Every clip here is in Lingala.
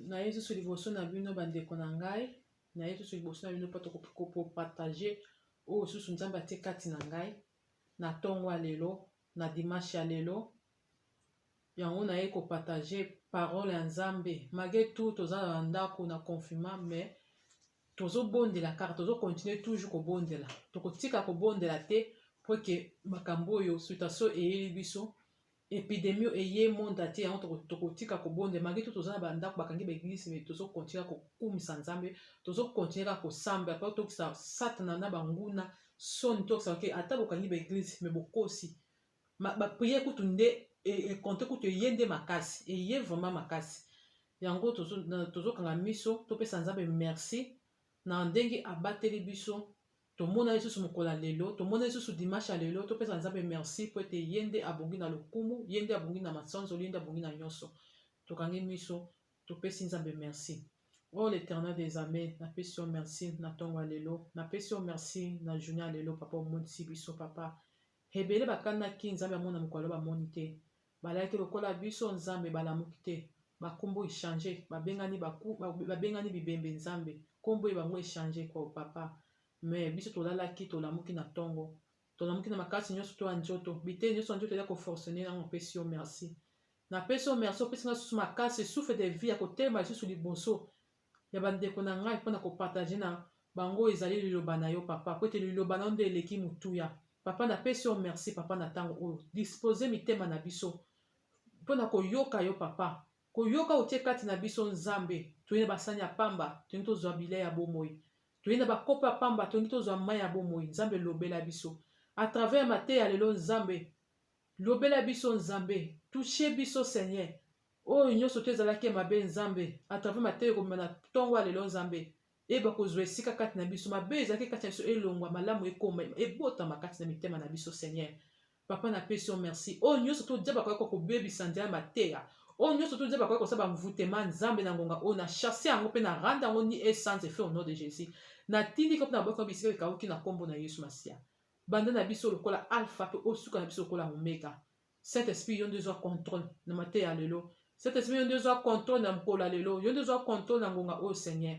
na yesu so liboso na bino bandeko na ngai na yesu so liboso na bino mpo tokopartage oyo susu nzambe atie kati na ngai na ntongo ya lelo na dimanche ya lelo yango na ye kopartage parole ya nzambe malgré tout toza na ndako na confinement mais tozobondela kaka tozokontinue toujours kobondela tokotika kobondela te po ke makambo oyo situation eyeli biso epidemie eye monde te yango tokotika kobondela malgré tout toza na bandako bakangi baeglise mais tozokontinue kokumisa nzambe tozokontinue kaka kosamba po tokisa satana na banguna soni tokisa ke ata bokangi baeglise mais bokosi bapriere kutu nde ekonte kutu eye nde makasi eye vraiment makasi yango tozokanga miso topesa nzambe merci na ndenge abateli biso tomona lisusu mokola lelo tomona lisusu dimanche ya lelo topesa nzambe merci po ete ye nde abongi na lokumu ye nde abongi na masanzolo ye nde abongi na nyonso tokangi miso topesi nzambe merci. Oh l'éternel des armées napesi yo merci na ntongo ya lelo napesi yo merci na journée ya lelo papa omonisi biso papa ebele bakandaki nzambe amona mokolo bamoni te balayaki lokola biso nzambe balamuki te bakombo echange babengani bibembe nzambe kombo ye bango echange kwa papa mais biso tolalaki tolamuki na ntongo tolamuki na makasi nyonso to ya nzoto bite nyonso ya nzoto eza koforcene nango opesi yo merci napesi yo merci opesi nga susu makasi souffle de vie ya kotelema lisusu liboso ya bandeko na ngai mpona kopartage na bango ezali liloba na yo papa po ete liloba na yo nde eleki motuya papa napesi yo merci papa na ntango oyo dispose mitema na biso mpona koyoka yo papa koyoka otie kati na biso nzambe toyei na basani ya pamba toyei tozwa bilei ya bomoi toyei na bakopo ya pamba toyei tozwa mai ya bomoi nzambe lobela biso à travers mateya lelo nzambe lobela biso nzambe touche biso seigneur oyo nyonso to ezalaki mabe nzambe à travers mateya ekomema na ntongo ya lelo nzambe eyeba kozwa esika kati na biso mabe ezalaki kati na biso elongwa malamu ekoma ebotama kati na mitema na biso seigneur papa napesi yo merci oyo nyonso todia bakoki kobebisa nzela ya mateya oyo nyonso todia bakoki kosala bamvutema nzambe na ngonga oyo na chasse yango mpe na rendre yango ni essence efe au nom de jésus natindiki mpe na boyoka bisika ekauki na nkombo na yesu masiya banda na biso lokola alpha mpe osuka na biso lokola omega saint esprit yo nde ezwa contrôle na mateya ya lelo saint esprit yo nde ezwa contrôle na mokolo ya lelo yo nde ezwa contrôle na ngonga oyo seigneur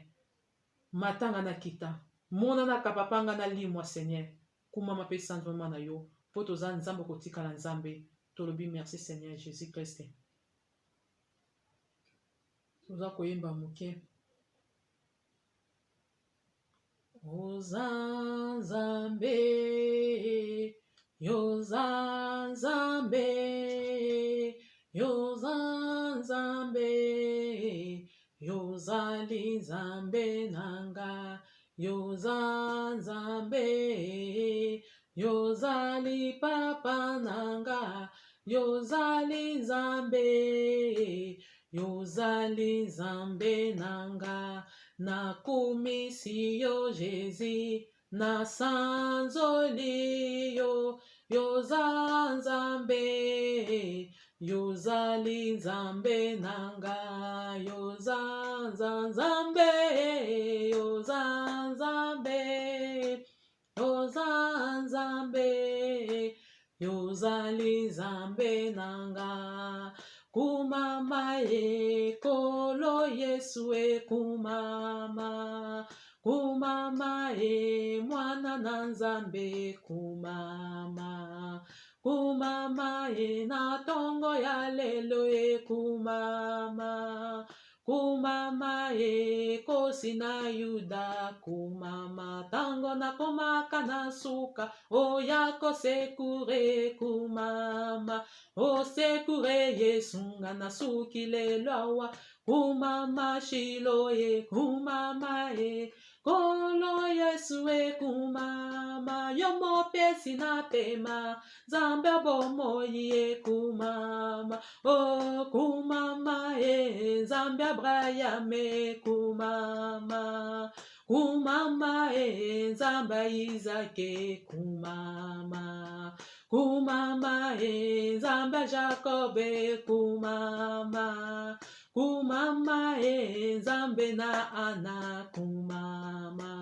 matanga na kita monana kapapanga na limwa seigneur kumama mpe sanzwama na yo mpo toza nzambe kotikala nzambe tolobi merci seigneur jésus christ toza koyemba moke oza nzambe yoza nzambe yoza nzambe yozali nzambe nanga yoza nzambe yozali papa nanga yozali nzambe yozali nzambe nanga nakumisi yo jésus nasanzoli yo yoza nzambe yozali nzambe nanga yoza nzambe yoza nzambe yoza nzambe yozali nzambe nanga kumama ekolo yesu ekumama kumama mwana na nzambe kumama kumama na ntongo ya lelo ekumama kumama kosi na yuda kumama ntango nakomaka na suka oya kosekure kumama osekure yesu nga na suki lelo awa kumama shilo kumama kolo yesu ekumama yo mopesi na pema nzambe bomoi ekumama o kumama nzambe abraham ekumama kumama nzambe isake kumama kumama nzambe jacob kumama kumama nzambe na ana kumama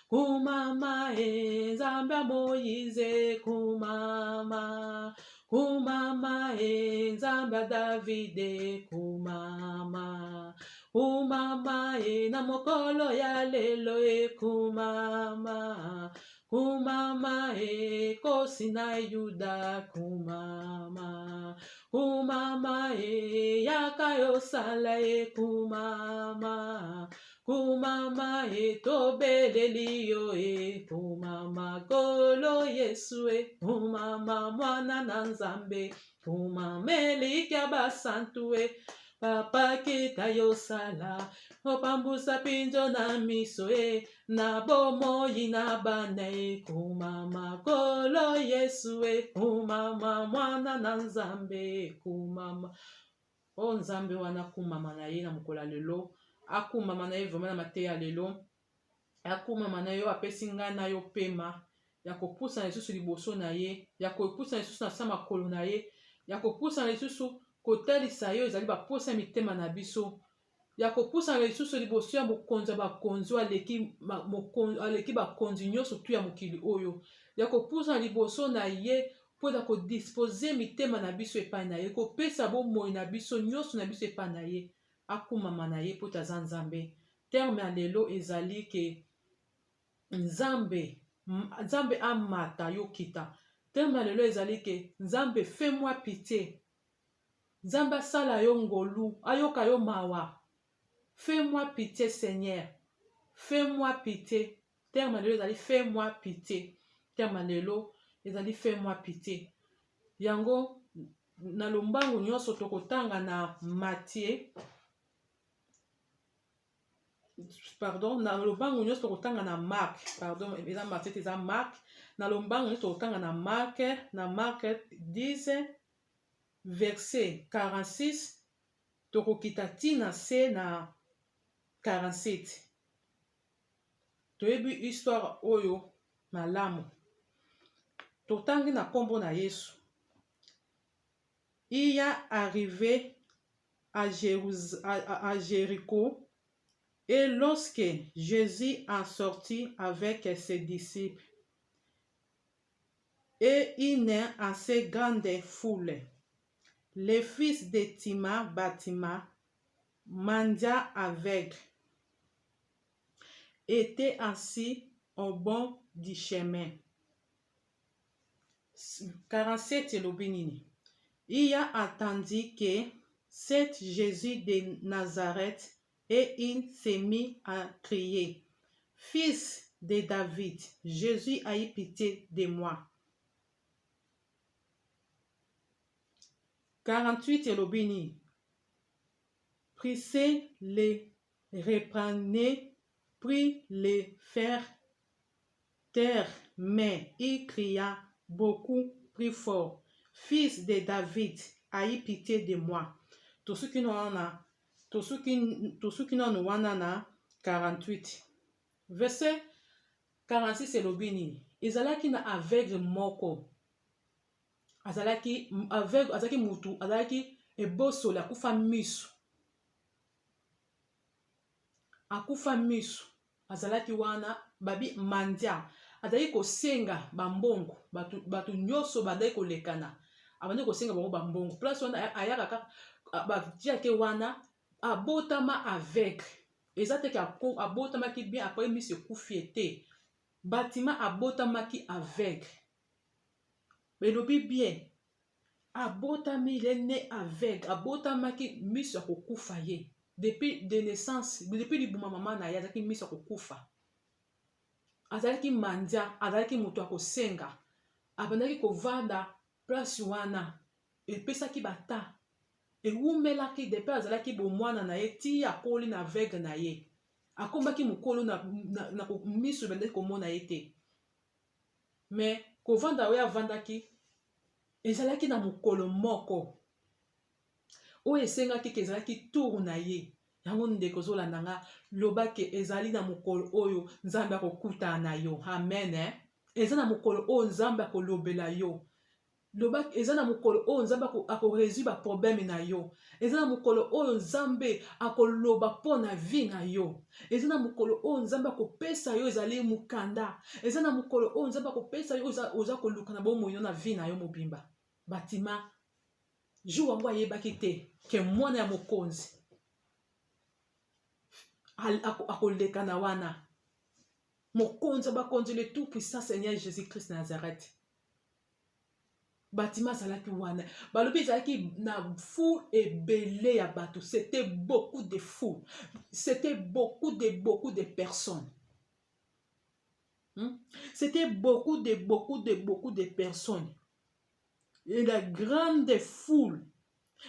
kumama nzambe moise kumama kumama nzambe davide kumama kumama na mokolo ya lelo kumama. Kumama kosi na Yuda kumama. Kumama yaka yosala kumama. Kumama tobeleli yo kumama. Kolo Yesu kumama mwana na Nzambe. Kumama elikia basantu Papa kita yosala opambusa pinjo na miso na bomoi na bana kumama. Kolo Yesu kumama mwana na Nzambe kumama. O Nzambe wana kumama na ye na mukola lelo. Akumama na ye vraiment na mateya lelo. Akumama na yo apesi ngai na yo pema ya kopusa na lisusu liboso na ye, ya kopusa na lisusu na sama kolo na ye, ya kopusa na lisusu kotalisa yo ezali baposa mitema na biso, ya kopusa na lisusu liboso ya mokonzi ya bakonzi aleki bakonzi nyonso tu ya mokili oyo, ya kopusa na liboso na ye mpo na kodispose mitema na biso epai na ye, kopesa bomoi na biso nyonso na biso epai na ye. Akumama na ye mpo taza Nzambe. Terme ya lelo ezali ke Nzambe amata yo kita. Terme ya lelo ezali ke Nzambe fais-moi pitié. Nzambe asala yo ngolu, ayoka yo mawa. Fais-moi pitié Seigneur. Fais-moi pitié. Terme ya lelo ezali fais-moi pitié. Terme ya lelo ezali fais-moi pitié. Yango na lombangu nyonso tokotanga na Matthieu. Pardon, na lombangu nyonso tokotanga na Marc. Pardon, eza Matthieu eza Marc. Na lombangu nyonso tokotanga na Marc 10 verset 46 tokokita tina se na 47. Toyebi histoire oyo malamu. Totangi na kombo na Yesu. Il y a arrivé à Jéricho, et lorsque Jésus en sortit avec ses disciples et une assez grande foule, les fils de Tima, Batima, mendiant aveugle, étaient assis au bord du chemin. 47 Lobinini. Il a attendu que c'est Jésus de Nazareth et il s'est mis à crier: Fils de David, Jésus a eu pitié de moi. 48 Elobini. Prissez les reprenez, prit les faire taire, mais il cria beaucoup plus fort: Fils de David, aie pitié de moi. Tosuki no wana na 48. Verset 46 elobini. Ezalaki na aveugle moko. Azalaki aveugle, azalaki mutu, azalaki ebosolo akufa misu. Akufa misu. Azalaki wana babi mandia. Azalaki kosenga bambongo. Batu nyoso badai kolekana. Abandi kosenga bango bambongo. Place wana ayaka batiake wana abotama aveugle. Ezateki abotamaki bien après misu ekufi ete. Batima abotamaki aveugle. Belobi bien. Abotami il est né aveugle. Abotamaki misu akokufa ye. Depuis de naissance, depuis libuma mama na ye azalaki misu akokufa. Azalaki mandia, azalaki mutu akosenga. Abandaki kovanda place wana. Epesaki bata. Ewumelaki depuis azalaki bomwana na ye ti akoli na aveugle na ye. Akombaki mukolo na misu bandaki komona ye te. Mais kovanda oyo avandaki ezalaki na mukolo moko. Oyo esengaki ke ezalaki tour na ye. Yango ndeko zolanda nga lobake ezali na mukolo oyo Nzambe akokutana na yo. Amen. Eza na mukolo oyo Nzambe akolobela yo. Lobake eza na mukolo oyo Nzambe akoresoudre ba problème na yo. Eza na mukolo oyo Nzambe akoloba po na vie na yo. Eza na mukolo oyo Nzambe akopesa yo ezali mukanda. Eza na mukolo oyo Nzambe akopesa yo oza koluka na bomoi na vie na yo mobimba. Batima jour wango ayebaki te ke mwana ya mokonzi akoleka na wana mokonzi bakonzi le tout puissant Seigneur Jésus-Christ de Nazareth. Bâtiment azalaki wana balobi ezalaki na foule ebele ya bato, c'était beaucoup de foule, c'était beaucoup de personnes. C'était beaucoup de personnes. Et la grande foule,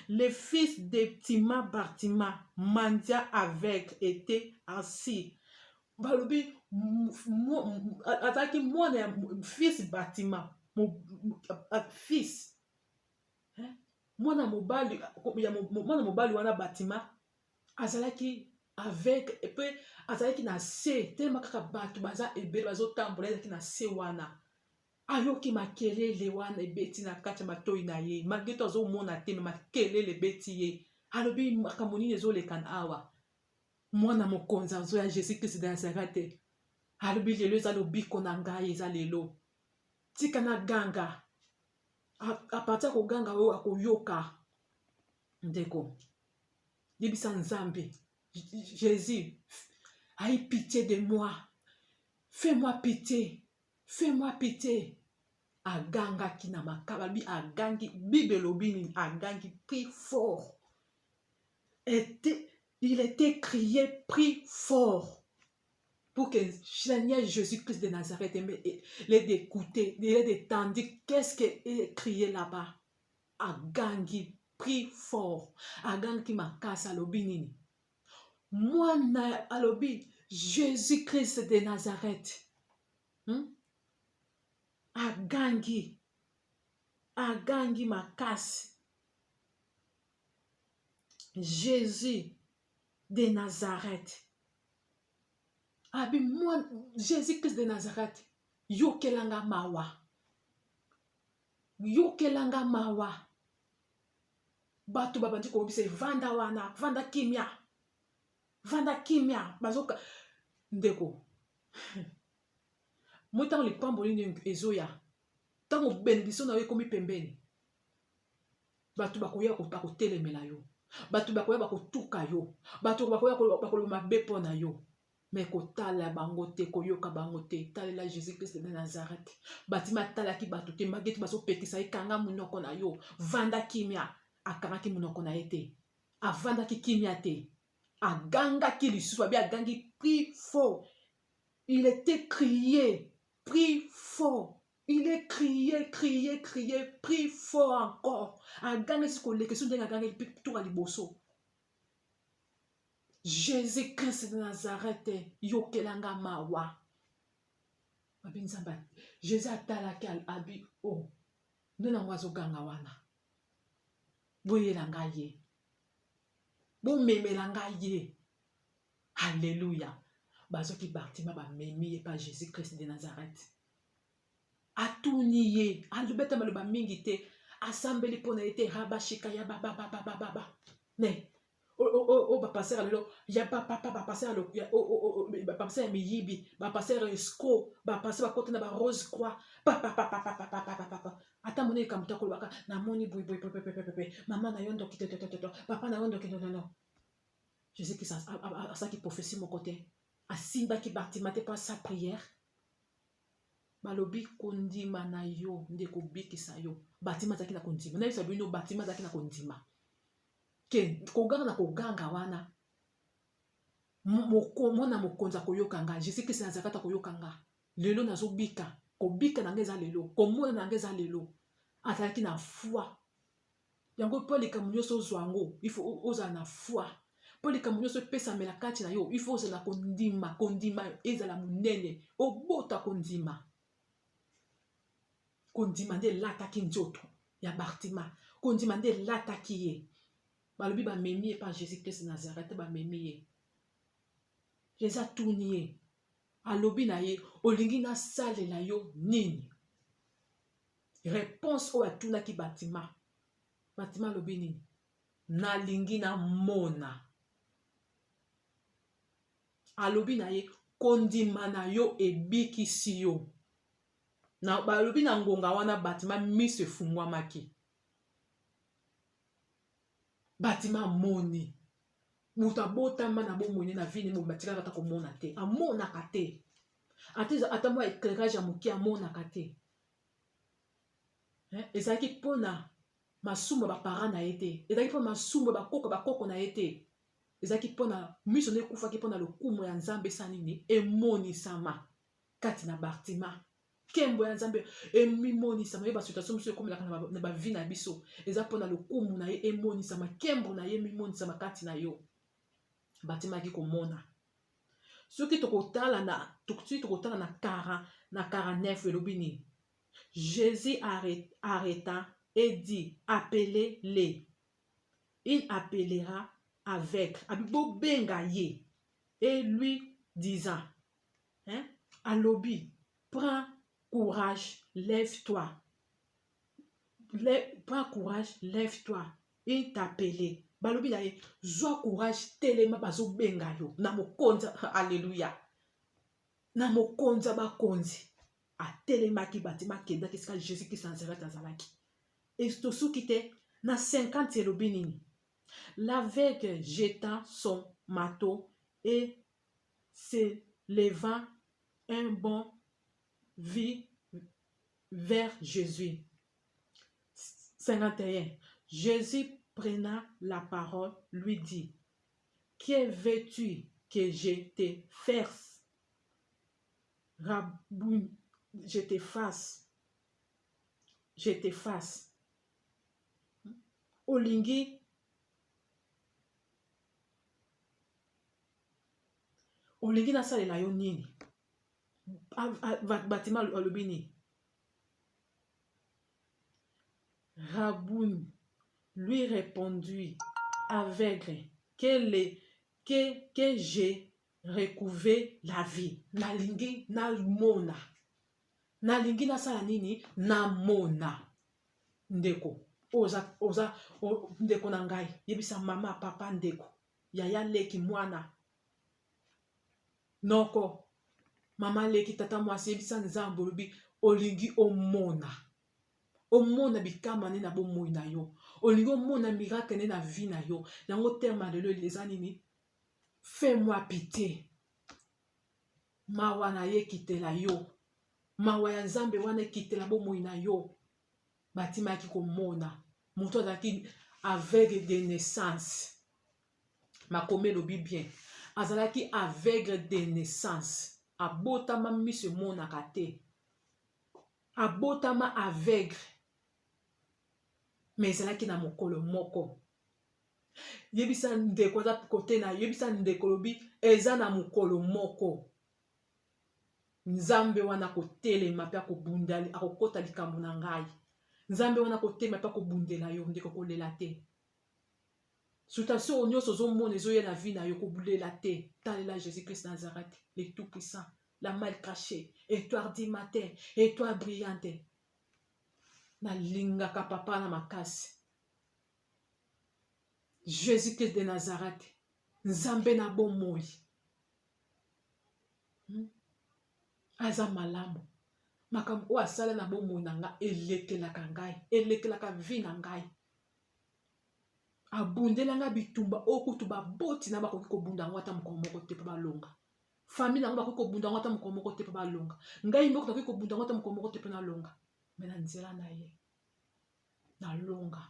les fils de Tima Bartima, mendiants avec, étaient assis. Balobi, azalaki mwana fils Bartima, fils. Mwana mobali wana Bartima, azalaki avec, et puis azalaki na se, tellement kaka bato baza ebele bazo tambola ezalaki na se wana. Ayoki makelele wana ebeti na kati ya matoi na ye, malgré to azomona te me makelele ebeti ye. Alobi makambo nini ezoleka na awa. Mwana mokonzi azo ya Jésus-Christ de Nazareth. Alobi lelo eza lobiko na ngai eza lelo. Tika na ganga. A partir ko ganga oyo akoyoka. Ndeko. Yebisa Nzambe. Jésus, aie pitié de moi. Fais-moi pitié. Fais-moi pitié. Aganga ki na makababi agangi bibelobini agangi prie fort. Il était crié prie fort pour que Seigneur Jésus-Christ de Nazareth les d'écouter, les d'étendre. Qu'est-ce qu'il est crié là-bas? Agangi prie fort. Agangi makasa lobini. Moi na alobi Jésus-Christ de Nazareth. Agangi makasi. Jésus de Nazareth. Abi moi Jésus-Christ de Nazareth. Yokelanga mawa. Yokelanga mawa. Batu babandi ko bise vanda wana, vanda kimia. Vanda kimia bazoka ndeko. Mwita li pamboli ezoya. Tango benediction na yo komi pembeni. Batu bakoya kotelemela yo. Batu bakoya bakotuka yo. Batu bakoya bakoloma bepo na yo. Mais kotala bango te koyoka bango te. Talela Jésus-Christ de Nazareth. Batima talaki batu te mageti baso pekisa ikanga munoko na yo. Vanda kimia akangaki munoko na ete. Avanda ki kimia te. Aganga ki lisusu abi agangi prie fort. Il était crié, prie fort. Il est crié, prie fort encore. Aganga si koleke so ndenga aganga tout à liboso. Jésus-Christ de Nazareth yokelanga mawa. Abi nzamba. Jésus atalaki abi oh. Ndena ngwazo ganga wana. Boyelanga ye. Bomemelanga ye. Alléluia. Bazoki Bartima ba memi pa Jésus-Christ de Nazareth. Atuniye, alubeta maluba mingi te, asambeli pona ete rabashika ya baba. Ne. Ba passer alelo, ya papa ba passer alelo, ba passer miyibi, ba passer esco, ba passer ba kote na ba rose croix, papa. Ata mone kamuta ko baka na moni boy mama na yondo kite papa na yondo kite non. Jésus qui ça qui prophétie mon côté. Asimba ki Bartima te pas sa prière. Balobi kondima na yo ndeko bikisa yo. Bartima zaki na kondima. Na bisabi no Bartima zaki na kondima. Ke koganga na koganga wana. Mona mokonza koyokanga. Jésus Christ nazakata koyokanga. Lelo nazobika. Kobika na ngeza lelo. Komona na ngeza lelo. Ataki na foi. Yango Paul kamunyoso zwango. Il faut oza na foi. Pour les camions se pesa mela kati na yo, il faut se la kondima ezala munene, obota kondima nde lataki nzoto ya Bartima, kondima nde lataki ye. Balobi ba memi par Jésus-Christ de Nazareth ba memi ye. Jésus atuni ye. Alobi na ye, olingi na sale la yo nini? Réponse o atuna ki Bartima. Bartima alobi nini? Na lingi na mona. Alobi na ye kondima na yo ebikisi yo. Na balobi na ngonga wana Bartima mise fungwamaki. Bartima moni. moto abotama na bomoi na vie mo batika kata komona te amonaka te ata mwa éclairage ya moke amonaka te ezalaki mpona masumu baparent na ye te ezalaki mpona masumu bakoko na ye te ezalaki mpona miso na ekufaki mpona lokumu ya nzambe esa nini emonisama kati na Bartima nkembo ya nzambe emimonisama ye basituation mosusu ekomelaka na bavi na biso eza mpona lokumu na ye emonisama nkembo na ye emimonisama kati na yo batimaki komona soki tokotala na 49 elobi nini Jésus arrêta et dit appelez-les. Il appellera avec abibo benga ye et lui disant alobi prends courage lève-toi prends courage lève-toi il t'appelait balobi na ye zwa courage telema bazo benga yo na mokonza alléluia na mokonza bakonzi atelemaki batima kendaki esika Jésus Christ Nazareth azalaki estosuki te na 50 elobi nini l'aveugle jeta son manteau et se levant un bond vit vers Jésus. 51. Jésus prenant la parole lui dit que veux-tu que je te fasse Raboun, je te fasse olingi nasalela yo nini batima alobi nini Raboun lui répondit aveugle que j'ai recouvert la vie nalingi nasala nini namona ndeko oza ndeko na ngai yebisa mama papa ndeko yaya leki mwana noko mama leki tata mwasi yebisa nzambe olobi olingi omona bikama ne na bomoi na yo olingi omona miracle ne na vie na yo yango terme lelo eza nini fais-moi pitié mawa na ye kitela yo mawa ya nzambe wana ekitela bomoi na yo batimaki komona moto azalaki aveugle de naissance makome elobi bien azalaki aveugle de naissance abotama miso emonaka te abotama aveugle mais ezalaki na mokolo moko yebisa ndeko aza kote na yebisa ndeko lobi eza na mokolo moko nzambe wana kotelema mpe akobundali akokota likambo na ngai nzambe wana kotelema mpe akobundela yo ndeko kolela te situation nyonso ozomona ezoya na vie na yo kobulela te talela Jésus Christ Nazareth le tout puissant la mal cachée étoile du matin étoile brillante nalingaka papa na makasi Jésus Christ de Nazareth nzambe na bomoi aza malamu makambo oyo asala na bomoi na ngai elekelaka ngai elekelaka vi na ngai abundelanga bitumba oyo kutu baboti na bakoki kobunda yango ata mokolo moko te mpo balonga famille nango bakoki kobunda yango ata mokolo moko te mpo balonga ngai moko nakoki kobunda yango ata mokolo moko te mpo nalonga me na nzela na ye nalonga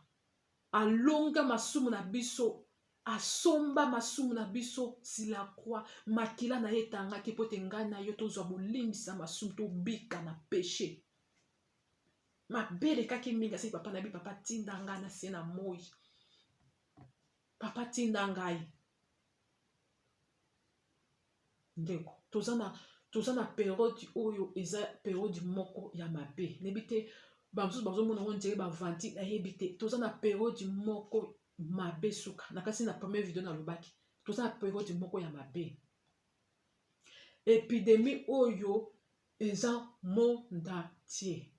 alonga masumu na biso asomba masumu na biso sila kwa makila na ye etangaki mpo te ngai na yo tozwa bolimbisa masumu tobika na peshe mabelekaki mingi aseki papa na bi papa tinda ngai na se na moi papa tinda ngai ndeko toza na periode oyo eza periode moko ya mabe nebi te bamosusu bazomona ngo ndenge bavanti nayebi te toza na periode moko mabe suka nakasi na première video nalobaki toza na periode moko ya mabe epidemie oyo eza monde entier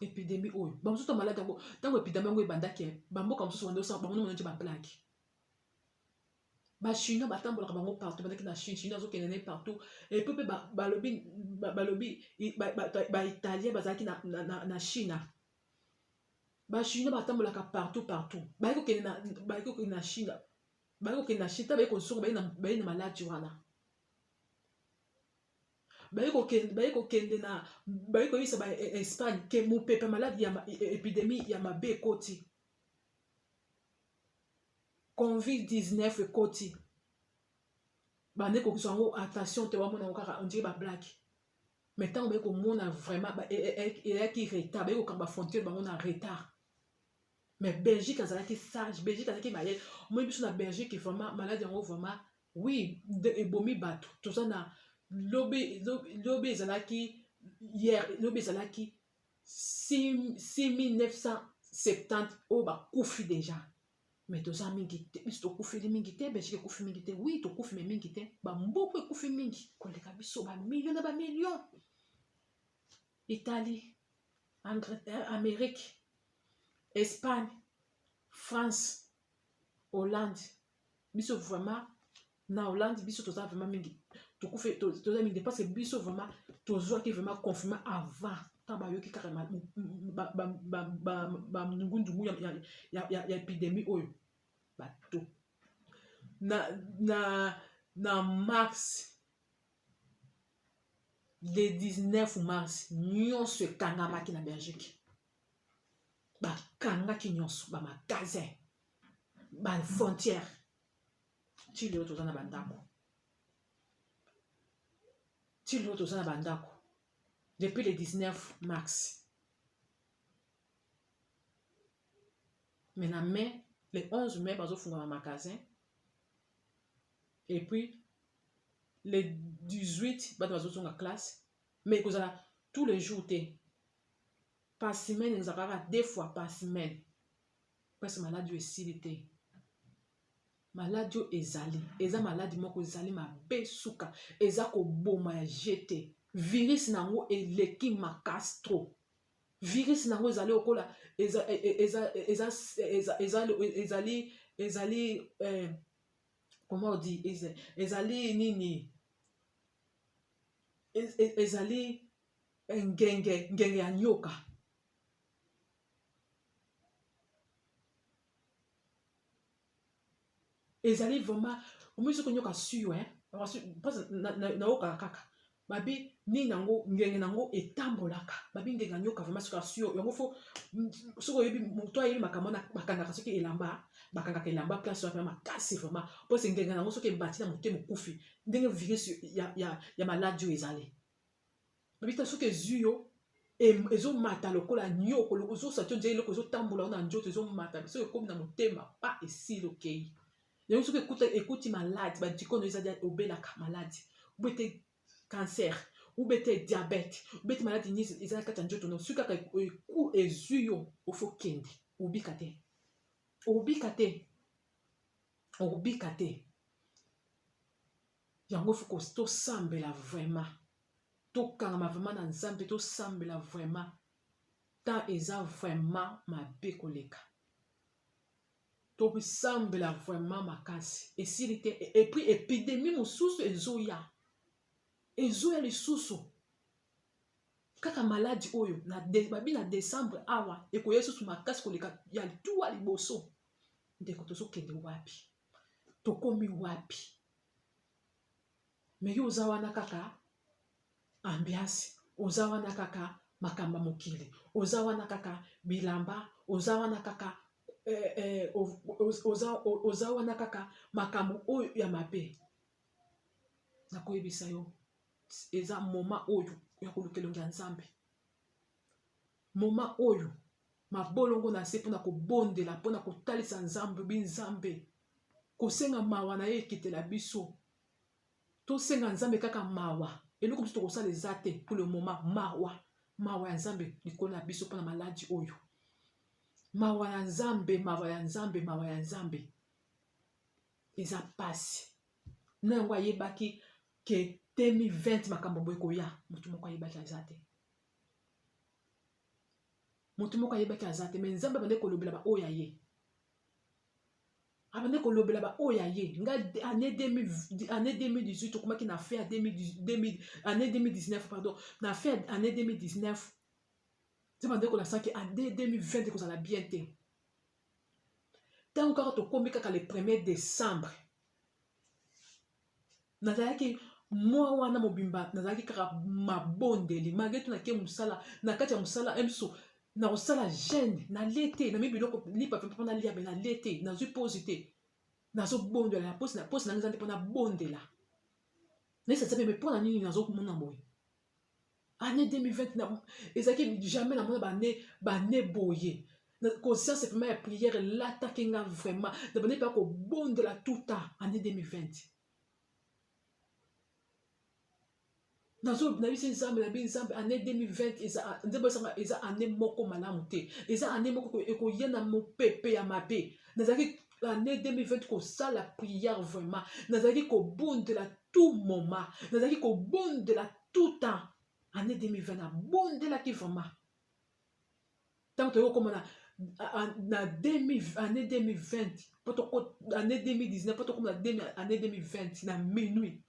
epidemie oyo bamosusu to malade yango ntango epidemie yango ebandaki bamboka mosusu bandomona nje baplaki bachinois batambolaka bango partout bandaki na chine azokende ne partout epe mpe balobi baitalien bazalaki na china bachinois batambolaka partout bayeki kokende na chine ta bayeki kosoka baye na maladi wana bayeki koyebisa baespagne ke mopepe maladi ya épidémie ya mabe ekoti covid-19 ekoti bande kokisa yango attention te wamona yango kaka ondire bablake mais ntango bayeki komona vraiment eyaki retard bayeki kokanga bafrontiere bango na retard mais Belgique azalaki sage Belgique azalaki mayele omoni biso na Belgique vraiment maladi yango vraiment oui ebomi bato toza na lobi ezalaki hier lobi ezalaki 6970 oyo bakufi déjà mais toza mingi te biso tokufeli mingi te Belgique ekufi mingi te oui tokufi me mingi te bamboka ekufi mingi koleka biso bamillion na bamillion Italie Angleterre Amérique Espagne France Hollande biso vraiment na Hollande biso toza vraiment mingi toza mingi parce que biso vraiment tozwaki vraiment confirmé avant tant bayoki kaka bangungungu ya épidémie oyo bato na mars le 19 mars nyonso ekangamaki na Belgique bakangaki nyonso bamagasin bafrontière ti lelo toza na bandako depuis le 19 mars mais na mai le 11 mai bazofunga bamagasin et puis le 18 bato bazozonga classe mais ekozala tous les jours te par semaine ezalaka 2 fois par semaine parce que maladi esili te maladi oyo eza maladi moko ezali mabe suka eza koboma ya jete virus nango eleki makasi tro virus nango ezali okola ezali comment on dit ezali nini ezali ngenge ya nyoka ezali vraiment omisi konyoka suyo parce na oka kaka babi ni nango ngenge nango etambolaka babi ngenge nyoka vraiment suka suyo yango fo soko yebi moto ayebi makambo na bakangaka soki elamba bakangaka elamba place wapi makasi vraiment parce que ngenge nango soki ebati na mote mokufi ndenge virus ya maladi oyo ezali babi ta soki ezuyo ezomata lokola nyoko ozosati ondie eloko ezotambola na nzoto ezomata soki ekomi na motema pa esili okei yango soki ekuti maladi badikono ezali obelaka maladi ubete cancer ubete diabete ubete maladi nyinso ezali kati ya nzoto no soki kaka eku ezwi yo ofo kende obika te yango foko tosambela vraiment tokangama vraiment na nzambe tosambela vraiment ta eza vraiment mabe koleka tosambela vraiment makasi esili te et puis épidémie mosusu ezoya lisusu kaka maladi oyo babi na décembre awa ekoya lisusu makasi koleka ya tuwa liboso ndeko tozokende wapi tokomi wapi me yo oza wana kaka ambiance oza wana kaka makamba mokili oza wana kaka bilamba oza wana kaka oza wana kaka makambo oyo ya mabe nakoyebisa yo eza moma oyo ya koluka elongi ya nzambe moma oyo mabolongo na se mpona kobondela mpona kotalisa nzambe binzambe kosenga mawa na ye ekitela biso tosenga nzambe kaka mawa eloko biso tokosala eza te pour le moment mawa ya nzambe likolo na biso mpona maladi oyo mawa ya nzambe eza pasi na yango ayebaki ke 2020 makambo boye koya motu moko ayebaki aza te me nzambe abande kolobela baoyo ye abande kolobela baoyo ye nga année 2018 okomaki na fin année 2019 pardon na fin année 2019 C'est bandeko la sanki année 2020 ekozala bien te. Tant kaka tokomi kaka le 1er décembre. Nazalaki moi wana mobimba nazalaki kaka mabondeli malgré tout nake musala na kati ya musala emso na kosala jeune na lete na mibiloko lipa pe na lia be na lete na zui posité nazo bondela na poste na nzande pona bondela. Nesa sabe me pona nini nazo komona boye. Année 2020 na ezaki jamais na mona ba boye. Na conscience vraiment ya prière l'attaque nga vraiment. Na bane pas ko bondela tout temps année 2020. Nazo na bisi nzambe na bi nzambe année 2020 eza année moko malamu te. Eza année moko eko yena mopepe ya mabe. Nazaki année 2020 ko ça la prière vraiment. Nazaki ko bondela tout moment. Nazaki ko bondela tout temps. Année 2020 na bondela ki vraiment. Tant que comme na année 2020 poto année 2019 poto comme année 2020 na minuit.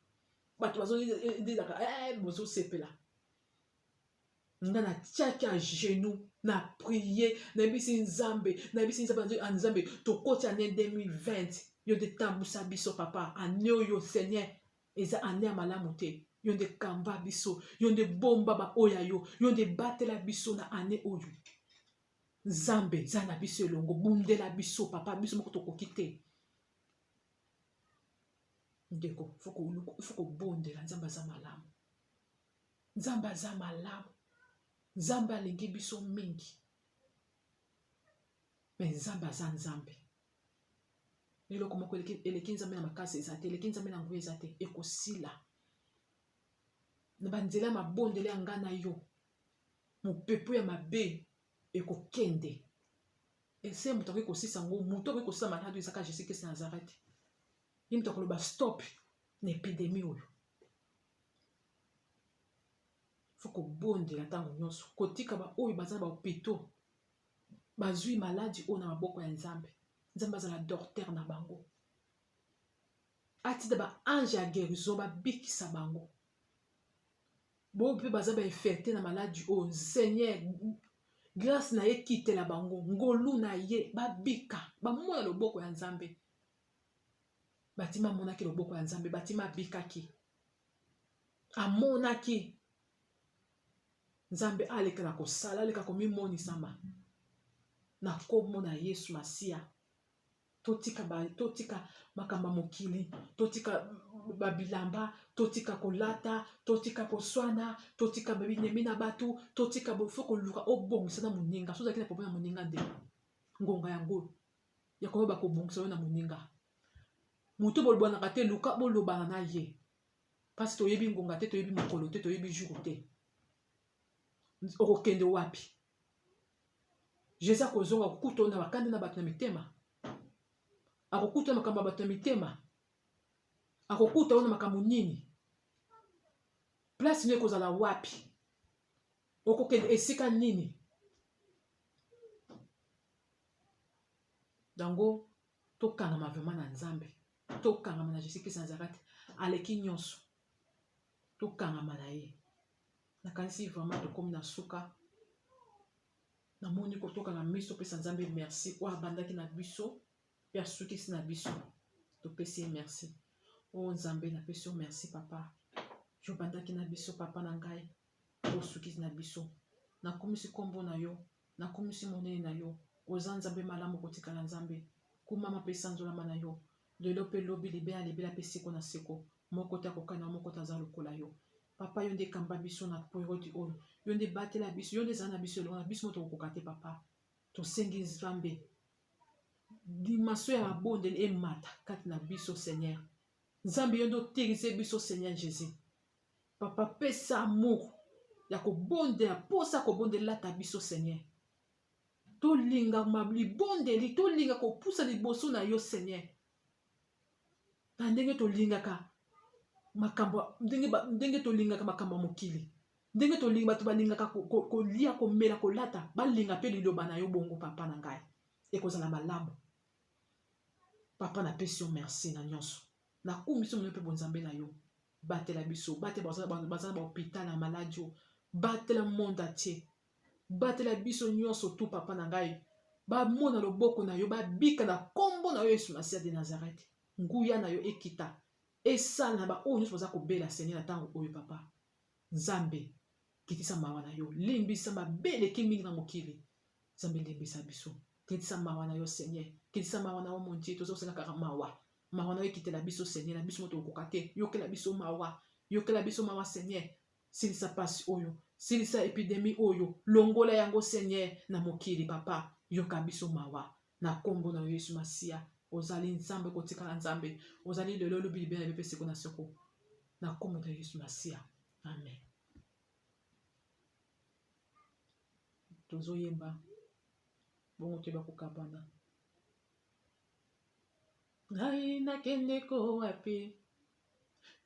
Bato bazolaka bozo sepela nga na tiaki à genoux na prier na bisi nzambe nzambe tokoti année 2020 yo de tambusa biso papa année oyo Seigneur eza année ya malamu te yo de kamba biso yo de bomba ba oya yo de batela biso na année oyo nzambe za na biso elongo bundela biso papa biso moko tokoki te. Ndeko, il faut que bondela nzamba za malamu. Nzamba za malamu. Nzamba alingi biso mingi. Mais nzamba za nzambe. Lelo komoko eleki nzambe na makasi ezate, eleki nzambe na nguya ezate, ekosila. Na banzela mabondele ya nga na yo. Mopepo ya mabe ekokende. Ese moto akoki kosisa ngo, moto akoki kosisa malade ezaka Jésus Christ Nazareth. Il faut que stop l'épidémie. Il faut que bonde la tango nyonso. Kotika ba oyo bazana ba hôpitaux. Bazui maladie o na maboko ya Nzambe. Nzambe azala docteur na bango. Atida ba ange ya guérison ba bikisa bango. Bo pe bazana ba infecté na maladie o Seigneur grâce na ye kite la bango. Ngolu na ye ba bika. Ba mona loboko ya Nzambe. Batima monaki loboko ya Nzambe, batima bikaki. Amonaki. Nzambe aleka na kosala, aleka komimoni sama. Na kombo na Yesu Masia. Totika makamba mokili, totika babilamba, totika kolata, totika koswana, totika babinemi na batu, totika bofoko luka obongisa na moninga. Soza kina problème na moninga nde. Ngonga yango. Ya koba kobongisa na moninga. Mutu bolobana kate luka bolobana na ye. Parce que toyebi ngonga te, toyebi mokolo te, toyebi jour te. Okokende wapi. Jésus akozonga kukuto na bakande na bato na mitema. Akokuta makambo bato na mitema. Akokuta ona makambo nini. Place ne kozala wapi. Okokende esika nini. Dango tokanga vraiment na Nzambe. Tokangama na Jésus Christ Nazareth aleki nyonso tokangama na ye nakanisi vraiment tokomi na suka namoni kotokanga miso pesa Nzambe merci o abandaki na biso pe asukisi na biso topesi merci o Nzambe na pesi merci papa jo bandaki na biso papa na ngai osukisi na biso nakomisi kombo na yo nakomisi monene na yo oza Nzambe malamu kotikala Nzambe kumama pesa nzolama na yo lelo pe lobi libela libela pe seko na seko moko ta kokana moko ta za lokola yo papa yo nde kamba biso na priorité oyo yo nde batela biso yo nde za na biso lo na biso moto kokate papa to sengi Nzambe dimaso ya mabondeli emata kati na biso Seigneur Nzambe yo ndo tirise biso Seigneur Jésus papa pesa amour ya kobondela posa kobondela ta biso Seigneur tolinga mabondeli tolinga kopusa liboso na yo Seigneur na ndenge tolingaka makambo ndenge tolingaka makambo mokili ndenge tolinga bato balingaka kolia komela kolata balinga pe liloba na yo bongo papa na ngai ekozala malamu papa na pesi yo merci na nyonso na kumisi mo pe bonzambe na yo batela biso batela bazana ba hôpital na maladie batela monde entier batela biso nyonso tu papa na ngai bamona loboko na yo babika na kombo na yo Yesu Masia de Nazareth nguya na yo ekita esala na baoyo nyonso baza kobela Seigneur na ntango oyo papa Nzambe kitisa mawa na yo limbisa mabe eleki mingi na mokili Nzambe limbisa biso kitisa mawa na yo Seigneur kitisa mawa na yo mon Dieu tozosala kaka mawa na yo ekitela biso Seigneur na biso moto okoka te yokela biso mawa Seigneur silisa pasi oyo silisa epidemie oyo longola yango Seigneur na mokili papa yoka biso mawa na kombo na yo Yesu Masia ozali Nzambe kotikala Nzambe ozali lelo lobi libela bepe seko na seko na kombo na Yesu Masia amen. Tozoyemba bongo toyeba kokabana ngai nakende ko wapi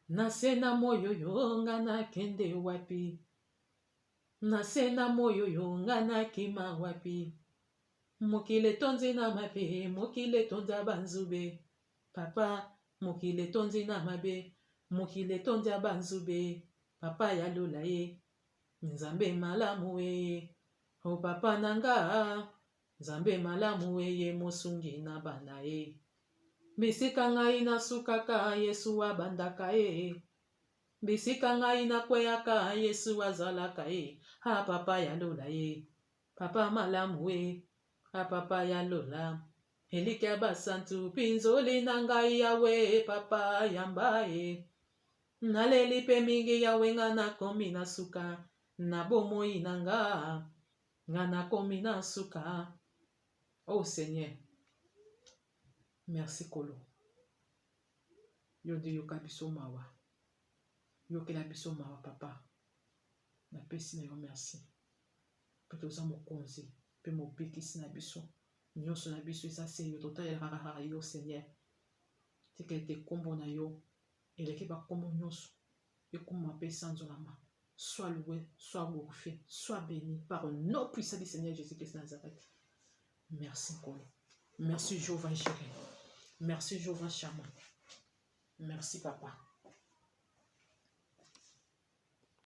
nase na moyo yo nga nakende wapi nase na moyo yo nga nakima wapi mokili etondi na mabe mokili etondi banzube papa mokili etondi na mabe mokili etondi banzube papa ya lola ye Nzambe malamu ye o papa nanga Nzambe malamu ye mosungi na bana ye bisika ngai nasukaka Yesu abandaka ye bisika ngai nakweyaka Yesu azalaka ye ha papa ya lola ye papa malamu ye ha papa ya lola elike ya basantu pinzoli na ngai yawe papa yamba ye naleli pe mingi yawe nga nakomi na suka na bomoi na nga nakomi na suka. Oh Seigneur merci kolo yo nde yoka biso mawa yokela biso mawa papa napesi na yo merci mpe toza mokonzi mpe mobikisi na biso nyonso na biso eza se yo totalela kaka yo Seigneur tika ete kombo na yo eleki bakombo nyonso ekoma mpe esanzolama soit loué soit glorifié soit béni par le nom puissant du Seigneur Jésus-Christ Nazareth. Merci Kolo. Merci Jéhovah Jireh. Merci Jéhovah Shammah. Merci Papa.